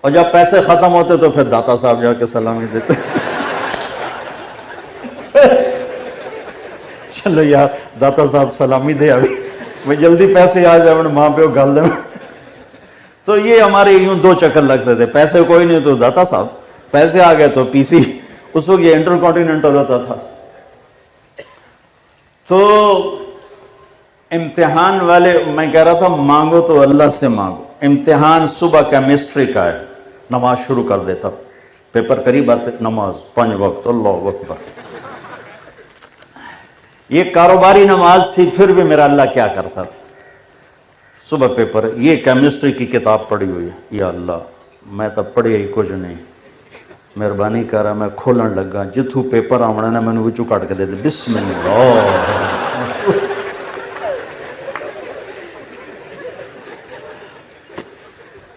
اور جب پیسے ختم ہوتے تو پھر داتا صاحب جا کے سلامی دیتے چلو یار داتا صاحب سلامی دے ابھی میں جلدی پیسے آ جائے ماں پہ گل دیں. تو یہ ہمارے یوں دو چکر لگتے تھے, پیسے کوئی نہیں تو داتا صاحب, پیسے آ گئے تو پی سی. اس وقت یہ انٹر کانٹیننٹل ہوتا تھا. تو امتحان والے میں کہہ رہا تھا مانگو تو اللہ سے مانگو. امتحان صبح کیمسٹری کا ہے, نماز شروع کر دیتا, پیپر قریب آتے نماز 5 وقت, اللہ اکبر. یہ کاروباری نماز تھی, پھر بھی میرا اللہ کیا کرتا تھا. صبح پیپر, یہ کیمسٹری کی کتاب پڑھی ہوئی ہے, یا اللہ میں تو پڑھی ہی کچھ نہیں, مہربانی کر رہا میں کھولن لگا, جتھوں پیپر آمنا نے میں نے وچوں کٹ کے دے دے, بسم اللہ.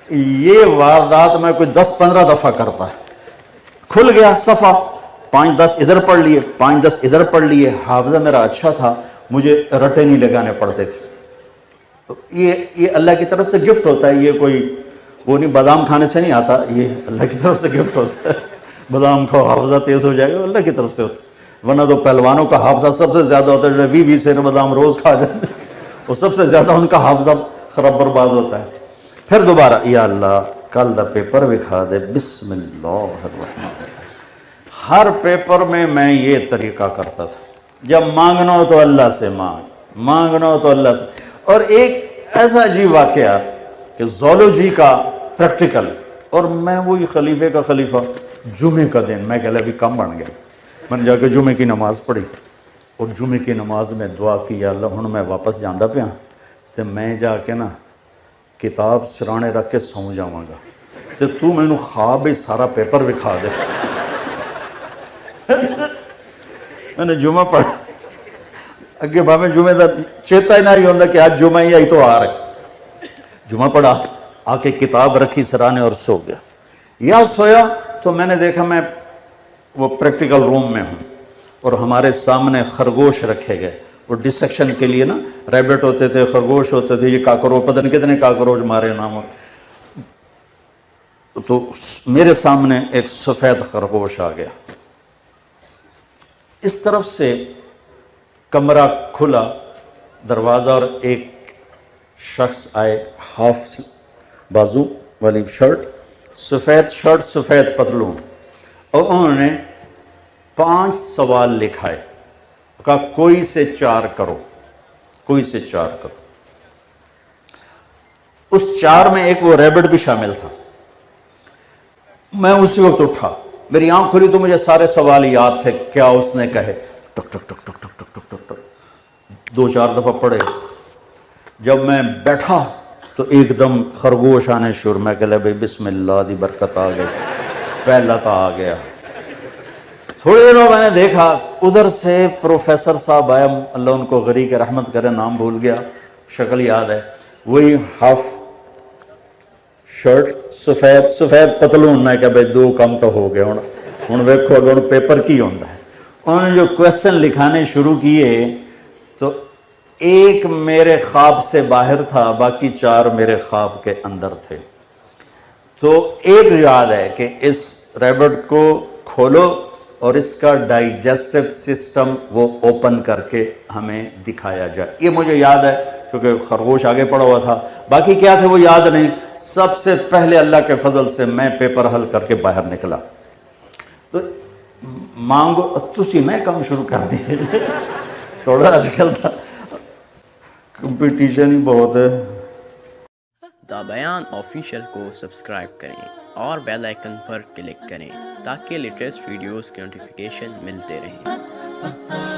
یہ واردات میں کوئی 10-15 دفعہ کرتا ہے. کھل گیا صفحہ, 5-10 ادھر پڑھ لیے, 5-10 ادھر پڑھ لیے. حافظہ میرا اچھا تھا, مجھے رٹے نہیں لگانے پڑتے تھے. یہ اللہ کی طرف سے گفٹ ہوتا ہے, یہ کوئی وہ نہیں, بادام کھانے سے نہیں آتا, یہ اللہ کی طرف سے گفٹ ہوتا ہے. بادام کھاؤ حافظہ تیز ہو جائے گا, اللہ کی طرف سے ہوتا ہے. ورنہ تو پہلوانوں کا حافظہ سب سے زیادہ ہوتا ہے, 20 سے بادام روز کھا جاتے ہیں, وہ سب سے زیادہ ان کا حافظہ خراب برباد ہوتا ہے. پھر دوبارہ یا اللہ کل دا پیپر بھی کھا دے, بسم اللہ الرحمن. ہر پیپر میں یہ طریقہ کرتا تھا, جب مانگنا ہو تو اللہ سے مانگنا ہو تو اللہ سے. اور ایک ایسا عجیب واقعہ کہ زولوجی کا پریکٹیکل, اور میں وہی خلیفے کا خلیفہ, جمعے کا دن میں کہہ ابھی کم بن گیا, میں نے جا کے جمعے کی نماز پڑھی, اور جمعے کی نماز میں دعا کی, یا اللہ ہن میں واپس جاندہ پیا تو میں جا کے نا کتاب سرانے رکھ کے سو جاواں گا, تو میں نے خواب ہی سارا پیپر وکھا دے. میں نے جمعہ پڑھا, اگے بھاویں جمعے دا چیتا ہی نہ ہی ہوندا کہ آج جمعہ ہی آئی تو آ رہے. جمعہ پڑھا, آ کے کتاب رکھی سرانے اور سو گیا. یا سویا تو میں نے دیکھا میں وہ پریکٹیکل روم میں ہوں, اور ہمارے سامنے خرگوش رکھے گئے. وہ ڈسیکشن کے لیے نا, ریبٹ ہوتے تھے, خرگوش ہوتے تھے, یہ کاکروچ, پتہ نہیں کتنے کاکروچ مارے نام. تو میرے سامنے ایک سفید خرگوش آ گیا. اس طرف سے کمرہ کھلا, دروازہ, اور ایک شخص آئے, ہاف بازو والی شرٹ, سفید پتلون, اور انہوں نے 5 سوال لکھائے, کہا کوئی سے 4 کرو, کوئی سے 4 کرو. اس 4 میں ایک وہ ریبٹ بھی شامل تھا. میں اسی وقت اٹھا, میری آنکھ کھلی تو مجھے سارے سوال یاد تھے, کیا اس نے کہے, ٹک ٹک ٹک ٹک ٹک ٹک ٹک ٹک 2-4 دفعہ پڑھے. جب میں بیٹھا تو ایک دم خرگوش آنے شروع, میں کہہ لے بھائی بسم اللہ دی برکت آ گئی, پہلا تا آ گیا. تھوڑی دیر میں نے دیکھا ادھر سے پروفیسر صاحب آیا, اللہ ان کو غریق رحمت کرے, نام بھول گیا, شکل یاد ہے, وہی ہاف شرٹ, سفید پتلون. میں کہا بھائی 2 کم تو ہو گئے, ہوں ویکھو اگر پیپر کی ہوتا ہے. انہوں نے جو کویسچن لکھانے شروع کیے تو ایک میرے خواب سے باہر تھا, باقی 4 میرے خواب کے اندر تھے. تو ایک یاد ہے کہ اس ریبٹ کو کھولو اور اس کا ڈائجسٹو سسٹم وہ اوپن کر کے ہمیں دکھایا جائے. یہ مجھے یاد ہے کیونکہ خرگوش آگے پڑا ہوا تھا, باقی کیا تھے وہ یاد نہیں. سب سے پہلے اللہ کے فضل سے میں پیپر حل کر کے باہر نکلا. تو مانگو, تسی میں کام شروع کر دیے, تھوڑا آج کل تھا کمپٹیشن ہی بہت ہے. دا بیان آفیشیل کو سبسکرائب کریں اور بیل آئیکن پر کلک کریں تاکہ لیٹسٹ ویڈیوز کے نوٹیفیکیشن ملتے رہیں.